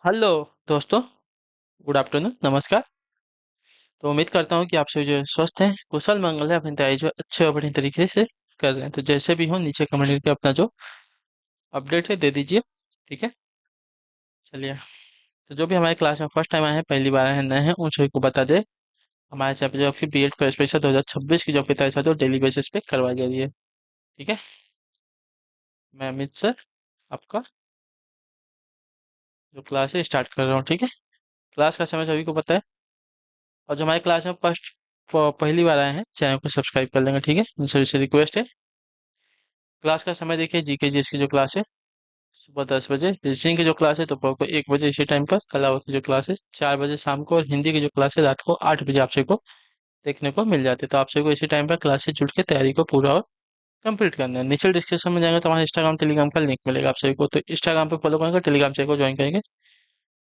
Hello दोस्तों। Good afternoon, नमस्कार। तो उम्मीद करता हूँ कि आप सभी जो है स्वस्थ हैं, कुशल मंगल है, अपनी तैयारी जो है अच्छे और बढ़िया तरीके से कर रहे हैं। तो जैसे भी हो नीचे कमेंट करके अपना जो अपडेट है दे दीजिए। ठीक है, चलिए। तो जो भी हमारे क्लास में फर्स्ट टाइम आए हैं, पहली बार आए हैं, नए हैं, उन सभी को बता दे हमारे यहाँ पे जो आपकी बीएड का स्पेशल 2026 की जो आपकी तैयारी जो डेली बेसिस पे करवाई जा रही है। ठीक है, मैं अमित सर आपका जो क्लास है स्टार्ट कर रहा हूँ। ठीक है, क्लास का समय सभी को पता है। और जो हमारे क्लास में फर्स्ट पहली बार आए हैं, चैनल को सब्सक्राइब कर लेंगे। ठीक है, उन सभी से रिक्वेस्ट है। क्लास का समय देखिए, जीके जीएस की जो क्लास है सुबह 10 बजे, रीजनिंग की जो क्लास है दोपहर को 1 बजे इसी टाइम पर, कला की जो क्लास है 4 बजे शाम को, और हिंदी की जो क्लास है रात को 8 बजे आप सबको देखने को मिल जाती है। तो आप सबको इसी टाइम पर क्लास से जुड़ के तैयारी को पूरा और कंप्लीट करना है। नीचे डिस्क्रिप्शन में जाएंगे तो हमारे इंस्टाग्राम टेलीग्राम का लिंक मिलेगा आप सभी को, तो इंस्टाग्राम पे फॉलो करेंगे, टेलीग्राम चैनल को ज्वाइन करेंगे।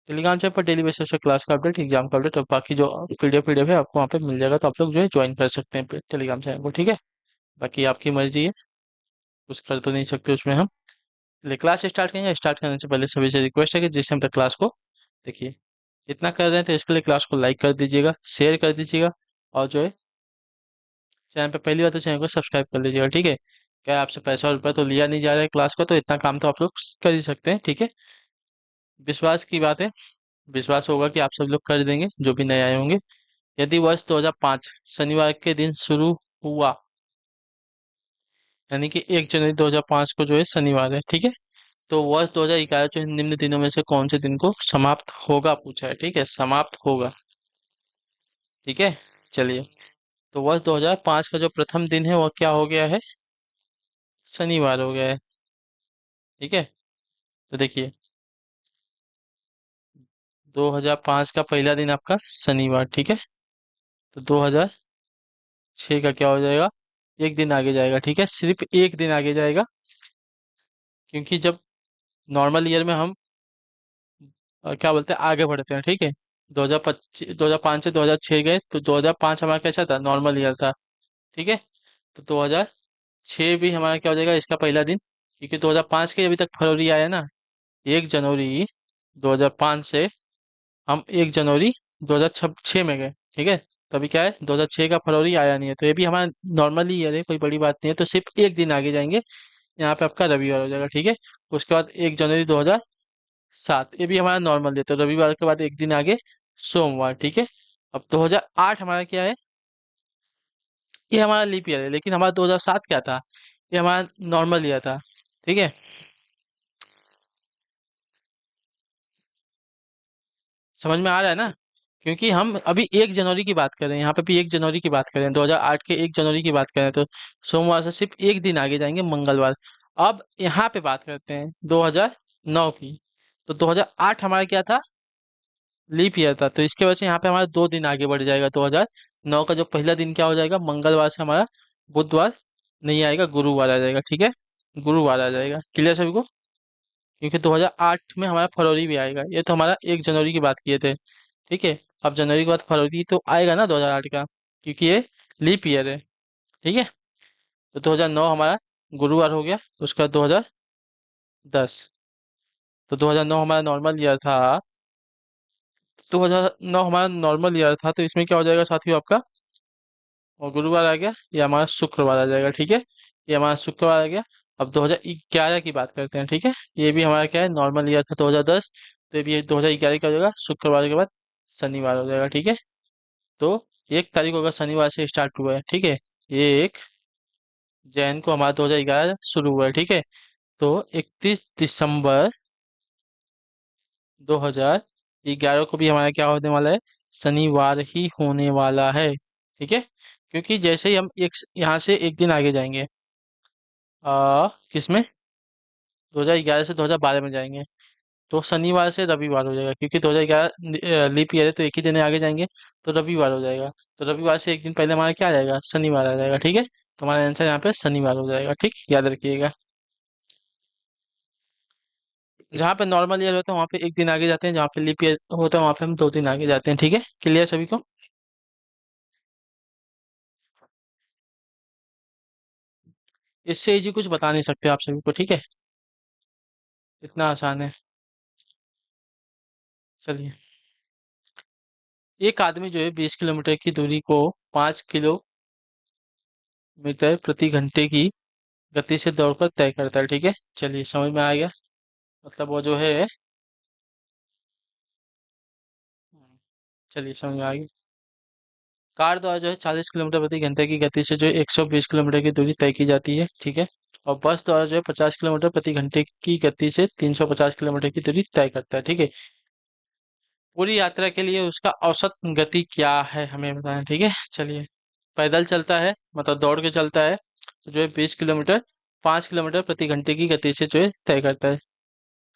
टेलीग्राम चैनल पर डेली बेसिस पे क्लास का अपडेट, एग्जाम का अपडेट और बाकी जो पीडीएफ है आपको वहाँ पे मिल जाएगा, तो आप लोग जो है ज्वाइन कर सकते हैं टेलीग्राम चैनल को। ठीक है, बाकी आपकी मर्जी है, कुछ कर तो नहीं सकते उसमें हम। चलिए क्लास स्टार्ट करेंगे। स्टार्ट करने से पहले सभी से रिक्वेस्ट है कि जिस टाइम तक क्लास को देखिए, इतना कर रहे हैं तो इसके लिए क्लास को लाइक कर दीजिएगा, शेयर कर दीजिएगा, और जो है चैनल पे पहली बार तो चैनल को सब्सक्राइब कर लीजिएगा। ठीक है, क्या आपसे पैसा और रुपया तो लिया नहीं जा रहा है क्लास का, तो इतना काम तो आप लोग कर ही सकते हैं। ठीक है, विश्वास की बात है, विश्वास होगा कि आप सब लोग कर देंगे जो भी नए आए होंगे। यदि वर्ष 2005 शनिवार के दिन शुरू हुआ, यानी कि 1 जनवरी 2005 को जो है शनिवार है, ठीक है, तो वर्ष 2011 जो है निम्न दिनों में से कौन से दिन को समाप्त होगा पूछा है। ठीक है, समाप्त होगा। ठीक है, चलिए। तो वर्ष 2005 का जो प्रथम दिन है वह क्या हो गया है? शनिवार हो गया है। ठीक है, तो देखिए 2005 का पहला दिन आपका शनिवार। ठीक है, तो 2006 का क्या हो जाएगा? एक दिन आगे जाएगा। ठीक है, सिर्फ एक दिन आगे जाएगा, क्योंकि जब नॉर्मल ईयर में हम क्या बोलते हैं आगे बढ़ते हैं। ठीक है, 2025 2005 से 2006 गए, तो 2005 हमारा कैसा था? नॉर्मल ईयर था। ठीक है, तो 2006 भी हमारा क्या हो जाएगा? इसका पहला दिन, क्योंकि 2005 के अभी तक फरवरी आया ना। 1 जनवरी 2005 से हम 1 जनवरी 2006 में गए। ठीक है, तो अभी क्या है? 2006 का फरवरी आया नहीं है, तो ये भी हमारा नॉर्मली ईयर है, कोई बड़ी बात नहीं है। तो सिर्फ एक दिन आगे जाएंगे, यहाँ पे आपका रविवार हो जाएगा। ठीक है, उसके बाद 1 जनवरी 2007, ये भी हमारा नॉर्मल है, तो रविवार के बाद एक दिन आगे सोमवार। ठीक है, अब 2008 हमारा क्या है? ये हमारा लीप ईयर है, लेकिन हमारा 2007 क्या था? ये हमारा नॉर्मल ईयर था। ठीक है, समझ में आ रहा है ना? क्योंकि हम अभी 1 जनवरी की बात कर रहे हैं, यहाँ पे भी 1 जनवरी की बात कर रहे हैं, 2008 के 1 जनवरी की बात कर रहे हैं, तो सोमवार से सिर्फ एक दिन आगे जाएंगे, मंगलवार। अब यहाँ पे बात करते हैं 2009 की। तो 2008 हमारा क्या था? लीप ईयर था, तो इसके वजह से यहाँ पे हमारा 2 दिन आगे बढ़ जाएगा। 2009 का जो पहला दिन क्या हो जाएगा? मंगलवार से हमारा बुधवार नहीं आएगा, गुरुवार आ जाएगा। ठीक है, गुरुवार आ जाएगा। क्लियर सभी को? क्योंकि 2008 में हमारा फरवरी भी आएगा, ये तो हमारा 1 जनवरी की बात किए थे। ठीक है, अब जनवरी के बाद फरवरी तो आएगा ना 2008 का, क्योंकि ये लीप ईयर है। ठीक है, तो 2009 हमारा गुरुवार हो गया, उसका 2010, तो 2009 हमारा नॉर्मल ईयर था। 2009 हमारा नॉर्मल ईयर था, तो इसमें क्या हो जाएगा साथियों आपका? और गुरुवार आ गया, ये हमारा शुक्रवार आ जाएगा। ठीक है, ये हमारा शुक्रवार आ गया। अब 2011 की बात करते हैं। ठीक है, ये भी हमारा क्या है? नॉर्मल ईयर था 2010, तो ये भी 2011 का हो जाएगा, शुक्रवार के बाद शनिवार हो जाएगा। ठीक है, तो 1 तारीख को अगर शनिवार से स्टार्ट हुआ है, ठीक है, ये 1 जैन को हमारा 2011 शुरू हुआ है। ठीक है, तो 31 दिसंबर 2011 को भी हमारा क्या होने वाला है? शनिवार ही होने वाला है। ठीक है, क्योंकि जैसे ही हम एक यहाँ से एक दिन आगे जाएंगे, किसमें? 2011 से 2012 में जाएंगे, तो शनिवार से रविवार हो जाएगा, क्योंकि 2011 लीप ईयर है, तो एक ही दिन आगे जाएंगे, तो रविवार हो जाएगा। तो रविवार से एक दिन पहले हमारा क्या आ जाएगा? शनिवार आ जाएगा। ठीक है, तो हमारा आंसर यहाँ पे शनिवार हो जाएगा। ठीक, याद रखिएगा। जहाँ पे नॉर्मल ईयर होता है वहाँ पे एक दिन आगे जाते हैं, जहाँ पे लीप ईयर होता है वहाँ पे हम 2 दिन आगे जाते हैं। ठीक है, क्लियर सभी को? इससे इजी कुछ बता नहीं सकते आप सभी को। ठीक है, इतना आसान है। चलिए, एक आदमी जो है 20 किलोमीटर की दूरी को 5 किलोमीटर प्रति घंटे की गति से दौड़कर तय करता है, ठीक है। चलिए, समझ में आ गया। मतलब वो जो है, चलिए समझ में आ गया। कार द्वारा जो है 40 किलोमीटर प्रति घंटे की गति से जो है 120 किलोमीटर की दूरी तय की जाती है, ठीक है। और बस द्वारा जो है 50 किलोमीटर प्रति घंटे की गति से 350 किलोमीटर की दूरी तय करता है, ठीक है। पूरी यात्रा के लिए उसका औसत गति क्या है हमें बताना, ठीक है। चलिए, पैदल चलता है मतलब दौड़ के चलता है तो जो है 20 किलोमीटर 5 किलोमीटर प्रति घंटे की गति से जो है तय करता है।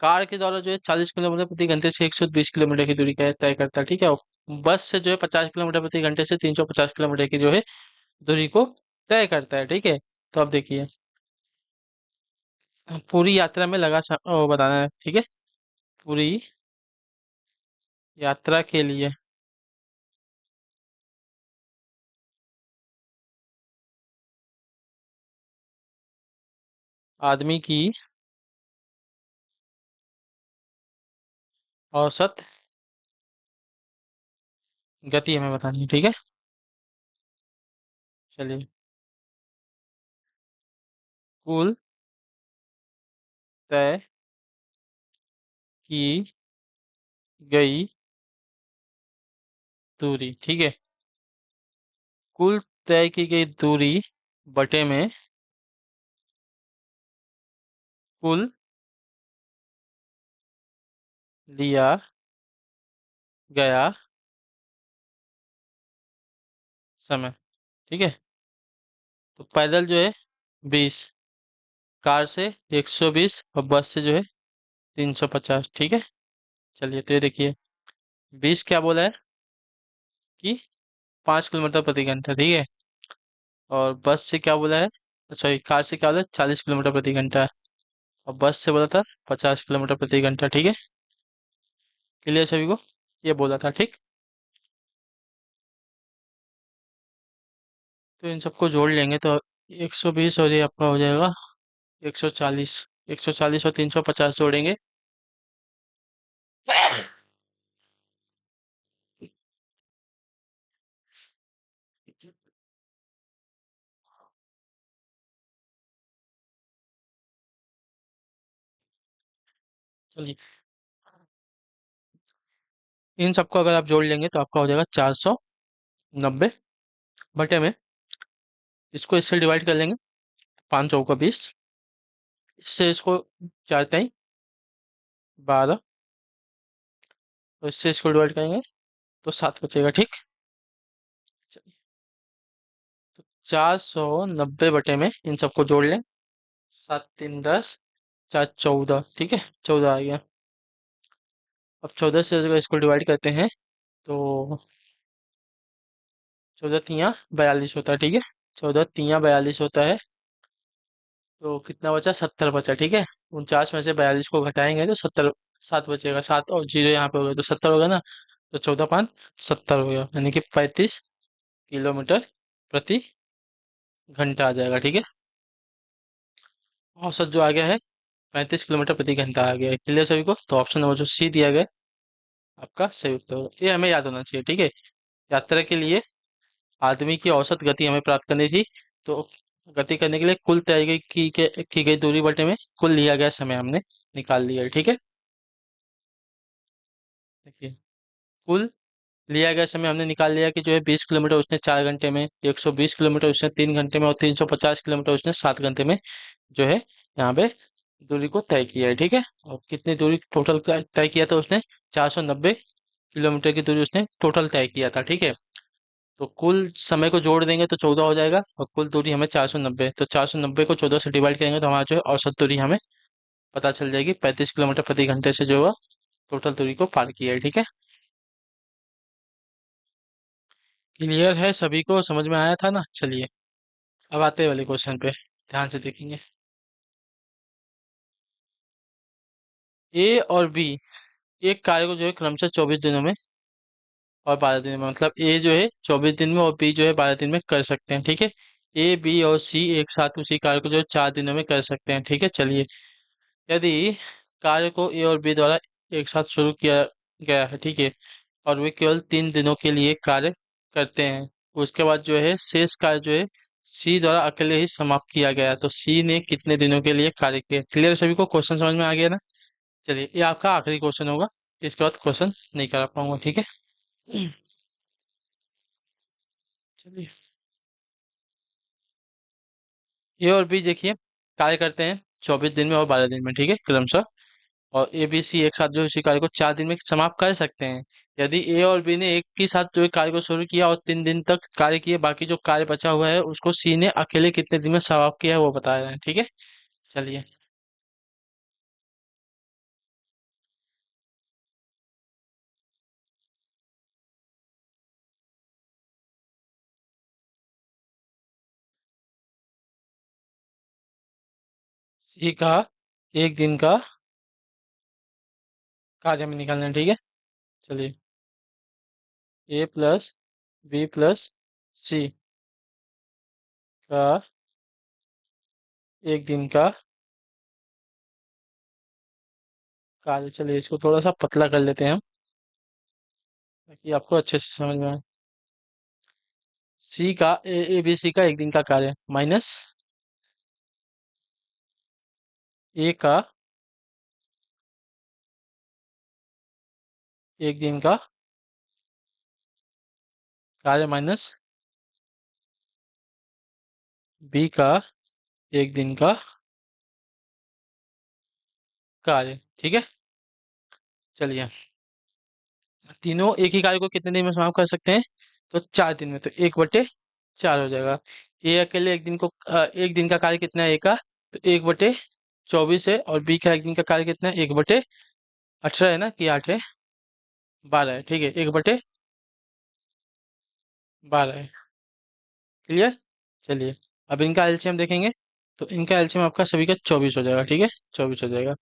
कार के द्वारा जो है 40 किलोमीटर प्रति घंटे से 120 किलोमीटर की दूरी का तय करता है, ठीक है। और बस से जो है 50 किलोमीटर प्रति घंटे से 350 किलोमीटर की जो है दूरी को तय करता है, ठीक है। तो अब देखिए, पूरी यात्रा में वो बताना है, ठीक है। पूरी यात्रा के लिए आदमी की औसत गति हमें बतानी है, ठीक है। चलिए, कुल तय की गई दूरी, ठीक है। कुल तय की गई दूरी बटे में कुल लिया गया समय, ठीक है। तो पैदल जो है 20, कार से 120 और बस से जो है 350, ठीक है। चलिए, तो ये देखिए, 20 क्या बोला है कि 5 किलोमीटर प्रति घंटा, ठीक है। और बस से क्या बोला है, सॉरी, कार से क्या बोला है, 40 किलोमीटर प्रति घंटा। और बस से बोला था 50 किलोमीटर प्रति घंटा, ठीक है। क्लियर सभी को, ये बोला था, ठीक। तो इन सबको जोड़ लेंगे तो 120 और ये आपका हो जाएगा 140। 140 और 350 जोड़ेंगे। चलिए, इन सबको अगर आप जोड़ लेंगे तो आपका हो जाएगा 490 बटे में, इसको इससे डिवाइड कर लेंगे, 5 चौका 20, इससे इसको 4 तिहाई 12, तो इससे इसको डिवाइड करेंगे तो 7 बचेगा, ठीक। चलिए, 490 बटे में इन सबको जोड़ लें, 7 3 10, 4 14, ठीक है। 14 आ गया। अब 14 से अगर इसको डिवाइड करते हैं तो 14 तियां 42 होता है, ठीक है। 14 तियां 42 होता है, तो कितना बचा, 70 बचा, ठीक है। 49 में से 42 को घटाएंगे तो 70, 7 बचेगा। 7 और जीरो यहाँ पे हो गया तो 70 होगा ना। तो 14 5 70 हो गया, यानी कि 35 किलोमीटर प्रति घंटा आ जाएगा, ठीक है। औसत जो आ गया है 35 किलोमीटर प्रति घंटा आ गया है। क्लियर सभी को, तो ऑप्शन नंबर जो सी दिया गया है, आपका सही उत्तर होगा। ये हमें याद होना चाहिए, ठीक है। यात्रा के लिए आदमी की औसत गति हमें प्राप्त करनी थी, तो गति करने के लिए कुल तय की गई दूरी बटे में कुल लिया गया समय हमने निकाल लिया है, ठीक है। देखिए, कुल लिया गया समय हमने निकाल लिया कि जो है 20 किलोमीटर उसने 4 घंटे में, 120 किलोमीटर उसने 3 घंटे में और 350 किलोमीटर उसने 7 घंटे में जो है यहाँ पे दूरी को तय किया है, ठीक है। और कितनी दूरी टोटल तय किया था उसने, 490 किलोमीटर की दूरी उसने टोटल तय किया था, ठीक है। तो कुल समय को जोड़ देंगे तो 14 हो जाएगा, और कुल दूरी हमें 490, तो 490 को 14 से डिवाइड करेंगे तो हमारा जो है औसत दूरी हमें पता चल जाएगी, 35 किलोमीटर प्रति घंटे से जो है टोटल दूरी को पार किया है, ठीक है। क्लियर है सभी को, समझ में आया था ना। चलिए, अब आते हैं वाले क्वेश्चन पे, ध्यान से देखेंगे। ए और बी एक कार्य को जो है क्रमशः 24 दिनों में और 12 दिन में, मतलब ए जो है 24 दिन में और बी जो है 12 दिन में कर सकते हैं, ठीक है। ए बी और सी एक साथ उसी कार्य को जो है 4 दिनों में कर सकते हैं, ठीक है। चलिए, यदि कार्य को ए और बी द्वारा एक साथ शुरू किया गया है, ठीक है, और वे केवल 3 दिनों के लिए कार्य करते हैं। उसके बाद जो है शेष कार्य जो है सी द्वारा अकेले ही समाप्त किया गया। तो सी ने कितने दिनों के लिए कार्य किया? क्लियर सभी को? क्वेश्चन समझ में आ गया ना? चलिए, ये आपका आखिरी क्वेश्चन होगा, इसके बाद क्वेश्चन नहीं करा पाऊंगा, ठीक है। चलिए, ए और बी देखिए कार्य करते हैं 24 दिन में और 12 दिन में, ठीक है, क्रमशः। और ए बी सी एक साथ जो है उसी कार्य को 4 दिन में समाप्त कर सकते हैं। यदि ए और बी ने एक ही साथ जो है कार्य को शुरू किया और 3 दिन तक कार्य किए, बाकी जो कार्य बचा हुआ है उसको सी ने अकेले कितने दिन में समाप्त किया है वो बता रहे हैं, ठीक है। चलिए, सी का 1 दिन का कार्य में निकालना है, ठीक है। चलिए, ए प्लस बी प्लस सी का 1 दिन का कार्य, चलिए इसको थोड़ा सा पतला कर लेते हैं हम, ताकि आपको अच्छे से समझ में आए। सी का ए बी सी का 1 दिन का कार्य माइनस ए का 1 दिन का कार्य माइनस बी का 1 दिन का कार्य, ठीक है। चलिए, तीनों एक ही कार्य को कितने दिन में समाप्त कर सकते हैं? तो 4 दिन में, तो 1/4 हो जाएगा। ए अकेले 1 दिन को 1 दिन का कार्य कितना है ए का? तो 1/24 है, और बी का 1 दिन का कार्य कितना है? 1/18 है ना, कि 8 है? 12 है, ठीक है, 1/12 है। क्लियर? चलिए, अब इनका एलसीएम देखेंगे। तो इनका एलसीएम आपका सभी का 24 हो जाएगा, ठीक है, 24 हो जाएगा।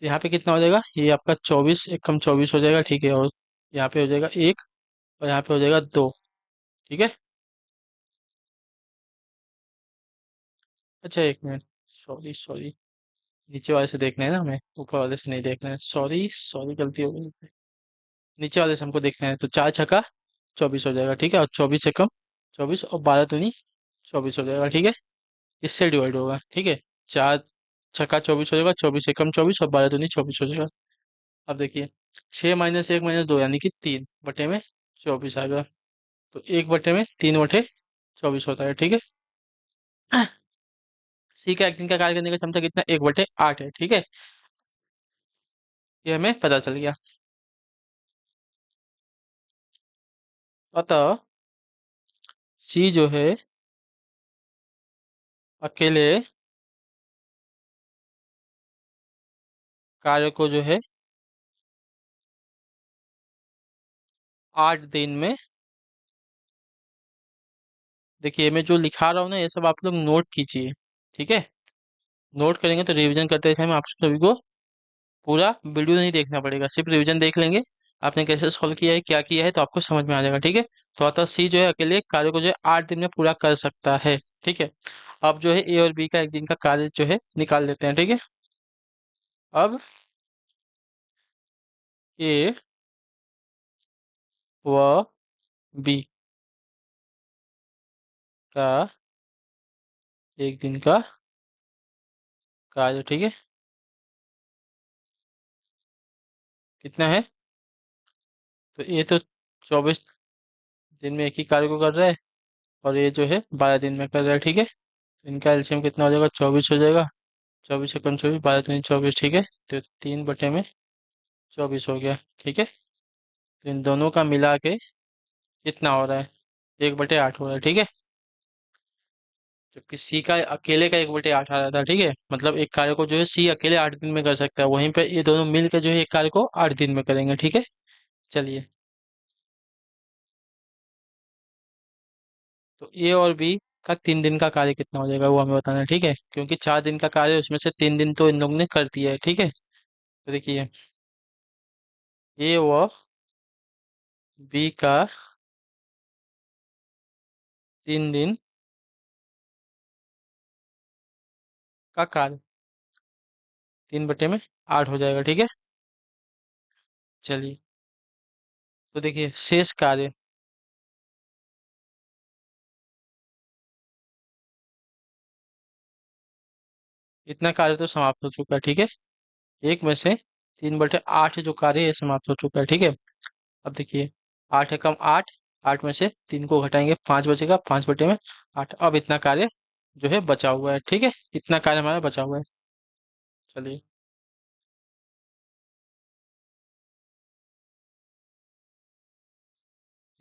तो यहाँ पे कितना हो जाएगा? ये आपका 24 एक कम 24 हो जाएगा, ठीक है, और यहाँ पे हो जाएगा 1, और यहाँ पे हो जाएगा 2, ठीक है। अच्छा, 1 मिनट, सॉरी सॉरी, नीचे वाले से देखना है ना हमें, ऊपर वाले से नहीं देखना है, सॉरी सॉरी, गलती हो गई। नीचे वाले से हमको देखना है, तो 4 छक्का 24 हो जाएगा, ठीक है, और 24 से कम 24, और 12 दूनी 24 हो जाएगा, ठीक है। इससे डिवाइड होगा, ठीक है। 4 छक्का 24 हो जाएगा, 24 से कम 24, और 12 दूनी 24 हो जाएगा। अब देखिए, 6 - 1 - 2 यानी कि 3/24 आ गया। तो 1/3/24 होता है, ठीक है। सी का 1 दिन का कार्य करने की क्षमता कितना? 1/8 है, ठीक है। ये हमें पता चल गया। अतः सी जो है अकेले कार्य को जो है 8 दिन में, देखिए मैं जो लिखा रहा हूँ ना ये सब आप लोग नोट कीजिए, ठीक है। नोट करेंगे तो रिवीजन करते समय आप सभी को पूरा वीडियो नहीं देखना पड़ेगा, सिर्फ रिवीजन देख लेंगे। आपने कैसे सॉल्व किया है, क्या किया है, तो आपको समझ में आ जाएगा, ठीक है। तो अतः सी जो है अकेले कार्य को जो है 8 दिन में पूरा कर सकता है, ठीक है। अब जो है ए और बी का 1 दिन का कार्य जो है निकाल लेते हैं, ठीक है। अब ए व बी का 1 दिन का कार्य, ठीक है, कितना है? तो ये तो 24 दिन में एक ही कार्य को कर रहा है, और ये जो है 12 दिन में कर रहा है, ठीक है। तो इनका एलसीएम कितना हो जाएगा? 24 हो जाएगा। 24 से कम 24, 12 - 3 = 24, ठीक है। तो 3/24 हो गया, ठीक है। तो इन दोनों का मिला के कितना हो रहा है? 1/8 हो रहा है, ठीक है। जबकि सी का अकेले का 1/8 आ रहा था, ठीक है, मतलब एक कार्य को जो है सी अकेले 8 दिन में कर सकता है, वहीं पे ये दोनों मिल के जो है एक कार्य को 8 दिन में करेंगे, ठीक है। चलिए, तो ए और बी का 3 दिन का कार्य कितना हो जाएगा वो हमें बताना है, ठीक है, क्योंकि 4 दिन का कार्य है, उसमें से 3 दिन तो इन लोग ने कर दिया है, ठीक है। तो देखिए, ए व बी का 3 दिन का कार्य 3/8 हो जाएगा, ठीक है। चलिए, तो देखिए शेष कार्य, इतना कार्य तो समाप्त हो चुका है, ठीक है। एक में से 3/8 जो कार्य है ये समाप्त हो चुका है, ठीक है। अब देखिए, 8 एकम 8, 8 में से 3 को घटाएंगे, 5 बचेगा, 5/8। अब इतना कार्य जो है बचा हुआ है, ठीक है। इतना कार्य हमारा बचा हुआ है। चलिए,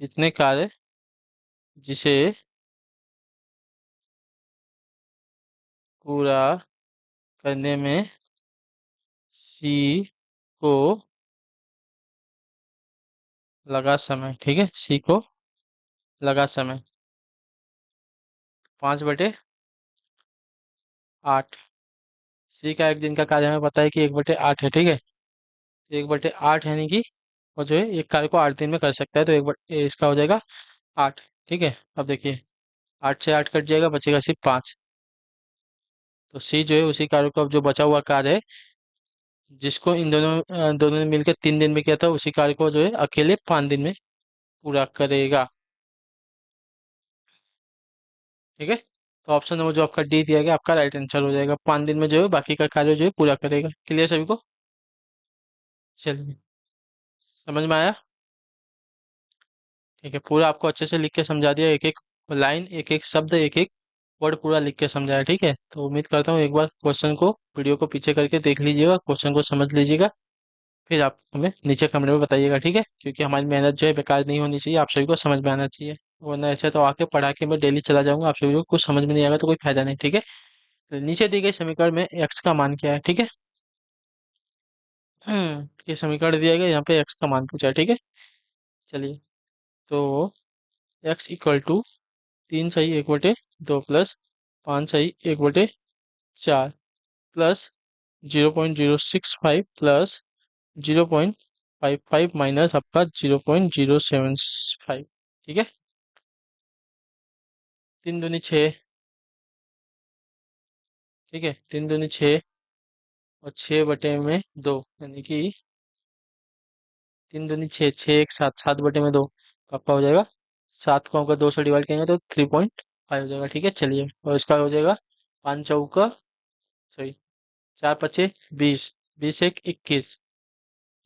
इतने कार्य जिसे पूरा करने में सी को लगा समय, ठीक है, सी को लगा समय 5/8। सी का एक दिन का कार्य हमें पता है कि 1/8 है, ठीक है। 1/8 यानी कि वो जो है एक कार्य को 8 दिन में कर सकता है, तो इसका हो जाएगा 8, ठीक है। अब देखिए, 8 से 8 कट जाएगा, बचेगा सिर्फ 5। तो सी जो है उसी कार्य को, अब जो बचा हुआ कार्य है जिसको इन दोनों ने मिलकर 3 दिन में किया था, उसी कार्य को जो है अकेले 5 दिन में पूरा करेगा, ठीक है। तो ऑप्शन नंबर जो आपका डी दिया गया आपका राइट आंसर हो जाएगा, 5 दिन में जो है बाकी का कार्य जो है पूरा करेगा। क्लियर सभी को? चलिए, समझ में आया? ठीक है, पूरा आपको अच्छे से लिख के समझा दिया, एक एक लाइन, एक एक शब्द, एक एक वर्ड पूरा लिख के समझाया, ठीक है। तो उम्मीद करता हूँ एक बार क्वेश्चन को, वीडियो को पीछे करके देख लीजिएगा, क्वेश्चन को समझ लीजिएगा, फिर आप हमें नीचे कमेंट में बताइएगा, ठीक है। क्योंकि हमारी मेहनत जो है बेकार नहीं होनी चाहिए, आप सभी को समझ में आना चाहिए। वरना ऐसे तो आके पढ़ा के मैं डेली चला जाऊंगा, आप सभी को कुछ समझ में नहीं आएगा तो कोई फायदा नहीं, ठीक है। तो नीचे दी गई समीकरण में एक्स का मान क्या है, ठीक है। ये समीकरण दिया गया, यहाँ पे एक्स का मान पूछा है, ठीक है। चलिए, तो एक्स इक्वल टू 3 सही 1/2 प्लस 5 सही 1/4 प्लस 0.065 प्लस 0.55 माइनस आपका 0.075, ठीक है। 3 दूनी 6, ठीक है, 3 दूनी 6 और 6/2 यानी कि 3 दूनी 6, 6 1 7, 7/2 तो आपका हो जाएगा 7 को आपका 2 से डिवाइड करेंगे तो 3.5 हो जाएगा, ठीक है। चलिए, और इसका हो जाएगा 5 चौका, सॉरी, 4 पचे 20, 20 1 21,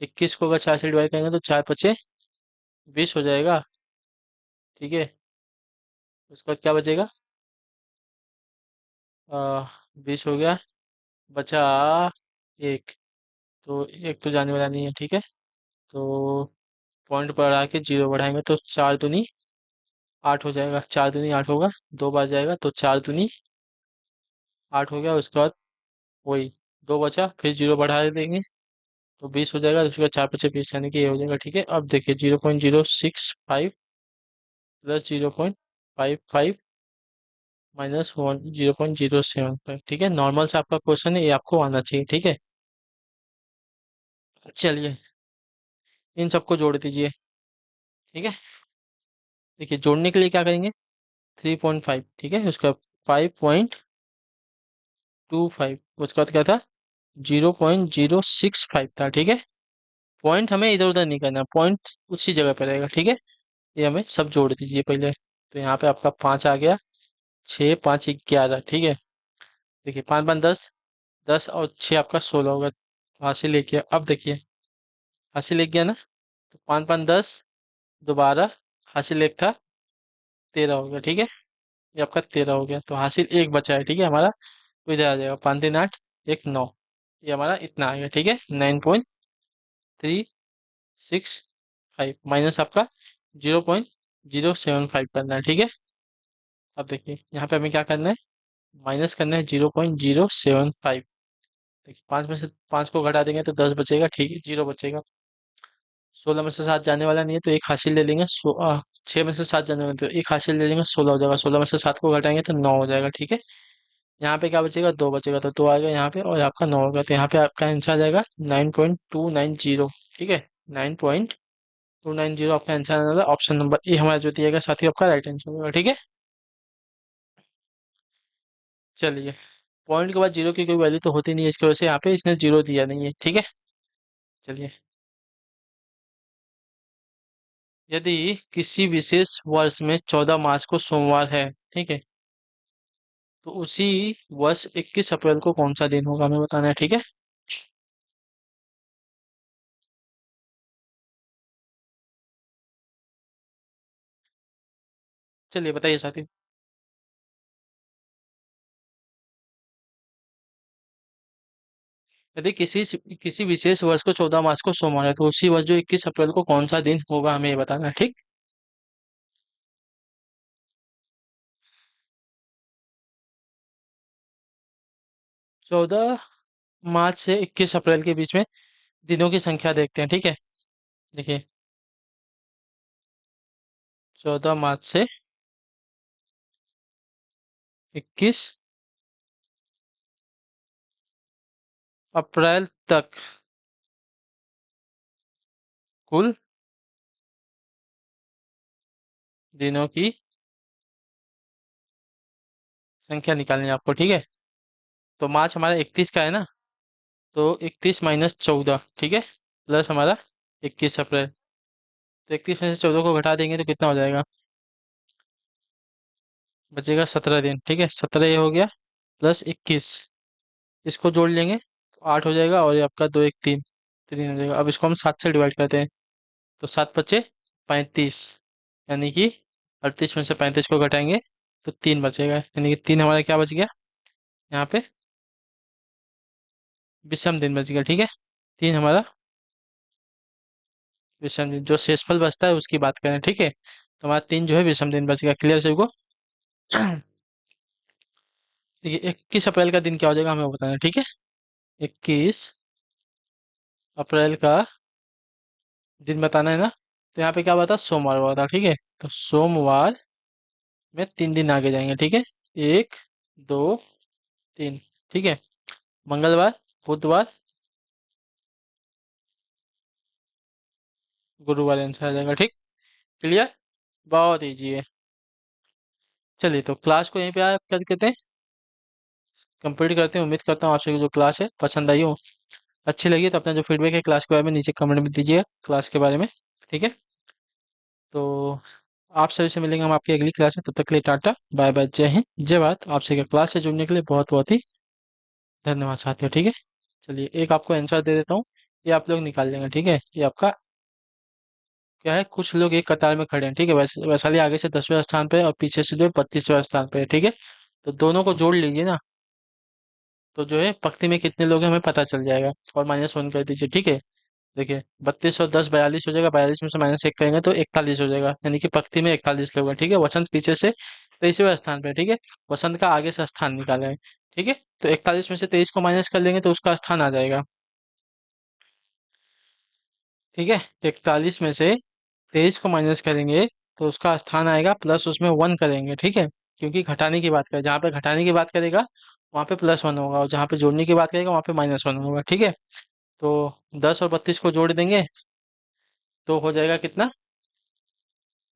21 को अगर 4 से डिवाइड करेंगे तो 4 पचे 20 हो जाएगा, ठीक है। उसके बाद क्या बचेगा? 20 हो गया, बचा एक, तो एक तो जाने वाला नहीं है, ठीक है। तो पॉइंट बढ़ा के 0 बढ़ाएंगे तो 4 दूनी 8 हो जाएगा, 4 दूनी 8 होगा, 2 बार जाएगा तो 4 दूनी 8 हो गया। उसके बाद वही 2 बचा, फिर 0 बढ़ा देंगे तो 20 हो जाएगा, उसके बाद 4 पचे 20 यानी कि ये हो जाएगा, ठीक है। अब देखिए, 0.065 प्लस 0.55 माइनस 0.075, ठीक है। नॉर्मल से आपका क्वेश्चन है, ये आपको आना चाहिए, ठीक है। चलिए, इन सबको जोड़ दीजिए, ठीक है। देखिए, जोड़ने के लिए क्या करेंगे? 3.5, ठीक है, उसका 5.25, उसके बाद क्या था? 0.065 था, ठीक है। पॉइंट हमें इधर उधर नहीं करना, पॉइंट उसी जगह पे रहेगा, ठीक है। ये हमें सब जोड़ दीजिए पहले। तो यहाँ पे आपका 5 आ गया, 6 5 11, ठीक है। देखिए, 5 5 10, 10 और 6 आपका 16 होगा, हासिल ले गया। अब देखिए, हासिल ले गया ना, तो 5 5 10, दोबारा हासिल एक था, 13 हो गया, ठीक है। ये आपका 13 हो गया, तो हासिल एक बचा है, ठीक है हमारा। तो इधर आ जाएगा 5 3 8, एक 9, ये हमारा इतना आ गया, ठीक है। 9.365 माइनस आपका 0.075 करना है, ठीक है। अब देखिए, यहाँ पे हमें क्या करना है? माइनस करना है 0.075। देखिए, 5 में से 5 को घटा देंगे तो 10 बचेगा, ठीक है, 0 बचेगा। 16 में से 7 जाने वाला नहीं है तो एक हासिल ले लेंगे, 6 में से 7 जाने वाला है तो एक हासिल ले लेंगे, 16 हो जाएगा। 16 में से 7 को घटाएंगे तो 9 हो जाएगा, ठीक है। यहाँ पे क्या बचेगा? 2 बचेगा, तो 2 आएगा यहाँ पे, और आपका 9 होगा, तो यहाँ पे आपका आंसर आ जाएगा 9.290, ठीक है। 9.290 आपका आंसर आने वाला, ऑप्शन नंबर ए हमारा जो दिया गया साथी आपका राइट आंसर होगा, ठीक है। चलिए, पॉइंट के बाद जीरो की कोई वैल्यू तो होती नहीं है, इसकी वजह से यहाँ पे इसने जीरो दिया नहीं है, ठीक है। चलिए। यदि किसी विशेष वर्ष में 14 मार्च को सोमवार है, ठीक है, तो उसी वर्ष 21 अप्रैल को कौन सा दिन होगा हमें बताना है, ठीक है। चलिए बताइए साथी। यदि किसी विशेष वर्ष को 14 मार्च को सोमवार है, तो उसी वर्ष जो 21 अप्रैल को कौन सा दिन होगा हमें ये बताना है, ठीक। 14 मार्च से 21 अप्रैल के बीच में दिनों की संख्या देखते हैं, ठीक है। देखिए, 14 मार्च से 21 अप्रैल तक कुल दिनों की संख्या निकालनी है आपको, ठीक है। तो मार्च हमारा 31 का है ना, तो 31 - 14, ठीक है, प्लस हमारा 21 अप्रैल। तो 31 में से 14 को घटा देंगे तो कितना हो जाएगा, बचेगा 17 दिन, ठीक है। 17 ये हो गया, प्लस 21, इसको जोड़ लेंगे तो 8 हो जाएगा, और ये आपका 2 1 3, 3 हो जाएगा। अब इसको हम 7 से डिवाइड करते हैं, तो 7 × 5 = 35, यानी कि 38 में से 35 को घटाएंगे तो 3 बचेगा, यानी कि 3 हमारा क्या बच गया यहाँ पे, विषम दिन बच गया, ठीक है। 3 हमारा विषम दिन, जो शेषफल बचता है उसकी बात करें, ठीक है। तो हमारा 3 जो है विषम दिन बच गया, क्लियर सभी को। देखिए, 21 अप्रैल का दिन क्या हो जाएगा हमें वो बताना है, ठीक है। 21 अप्रैल का दिन बताना है ना, तो यहाँ पे क्या बता, सोमवार हुआ था, ठीक है। तो सोमवार में 3 दिन आगे जाएंगे, ठीक है। 1 2 3, ठीक है। मंगलवार, बुधवार, गुरुवार आंसर आ जाएगा, ठीक। क्लियर, बहुत ईजी है। चलिए, तो क्लास को यहीं पे आप कर देते हैं, कंप्लीट करते हैं। उम्मीद करता हूँ आप सभी को जो क्लास है पसंद आई हो, अच्छी लगी, तो अपना जो फीडबैक है क्लास के बारे में नीचे कमेंट में दीजिए, क्लास के बारे में, ठीक है। तो आप सभी से मिलेंगे हम आपकी अगली क्लास में, तब तक के लिए टाटा बाय बाय, जय हिंद जय भारत। आपसे क्लास से जुड़ने के लिए बहुत बहुत ही धन्यवाद साथियों, ठीक है। चलिए, एक आपको आंसर दे देता हूँ, ये आप लोग निकाल लेंगे, ठीक है। ये आपका क्या है, कुछ लोग एक कतार में खड़े हैं, ठीक है। वैशाली आगे से 10वें स्थान पे और पीछे से जो है 32वें स्थान पे है, ठीक है। तो दोनों को जोड़ लीजिए ना, तो जो है पंक्ति में कितने लोग हैं हमें पता चल जाएगा, और -1 कर दीजिए, ठीक है। देखिए, 32 और 10 42 हो जाएगा, 42 में से -1 करेंगे तो 41 हो जाएगा, यानी कि पंक्ति में 41 लोग हैं, ठीक है। वसंत पीछे से 23वें स्थान पे है, ठीक है। वसंत का आगे से स्थान निकाला है, ठीक है। तो 41 में से 23 को माइनस कर लेंगे तो उसका स्थान आ जाएगा, ठीक है। 41 में से 23 को माइनस करेंगे तो उसका स्थान आएगा, प्लस उसमें 1 करेंगे, ठीक है। क्योंकि घटाने की बात करें, जहाँ पे घटाने की बात करेगा वहाँ पे +1 होगा, और जहाँ पे जोड़ने की बात करेगा वहाँ पे -1 होगा, ठीक है। तो 10 और 32 को जोड़ देंगे तो हो जाएगा कितना,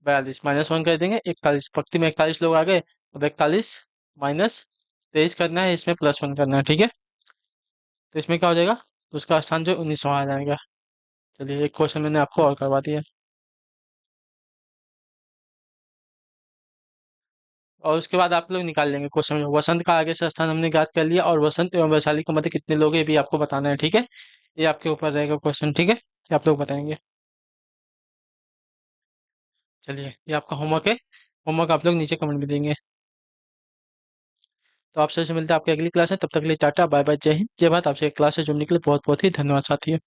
42, -1 कर देंगे, 41, पंक्ति में 41 लोग आ गए। अब 41 माइनस 23 करना है, इसमें +1 करना है, ठीक है। तो इसमें क्या हो जाएगा, तो उसका स्थान जो 19वां आ जाएगा। चलिए, एक क्वेश्चन मैंने आपको और करवा दिया, और उसके बाद आप लोग निकाल लेंगे क्वेश्चन में वसंत का आगे से स्थान हमने ज्ञात कर लिया, और वसंत एवं वैशाली के मध्य कितने लोग हैं ये भी आपको बताना है, ठीक है। ये आपके ऊपर रहेगा क्वेश्चन, ठीक है, ये आप लोग बताएंगे। चलिए, ये आपका होमवर्क है, होमवर्क आप लोग नीचे कमेंट में देंगे। तो आपसे मिलते हैं आपकी अगली क्लास है, तब तक के लिए टाटा बाय बाय, जय हिंद जय भारत। आपसे क्लास से जुड़ने के लिए बहुत बहुत ही धन्यवाद साथियों।